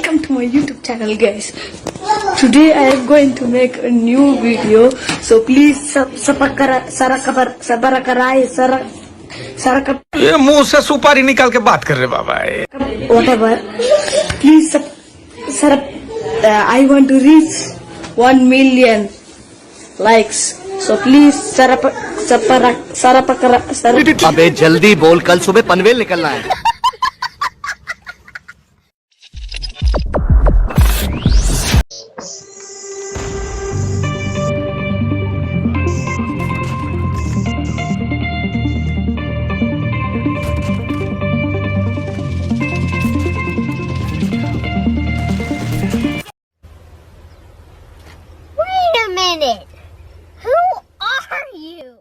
Welcome to my YouTube channel, guys. Today I am going to make a new video, so please ये मुंह से सुपारी निकाल के बात कर रहे बाबा whatever. Please I want to reach 1 million likes. So please अबे जल्दी बोल, कल सुबह पनवेल निकलना है. Wait a minute. Who are you?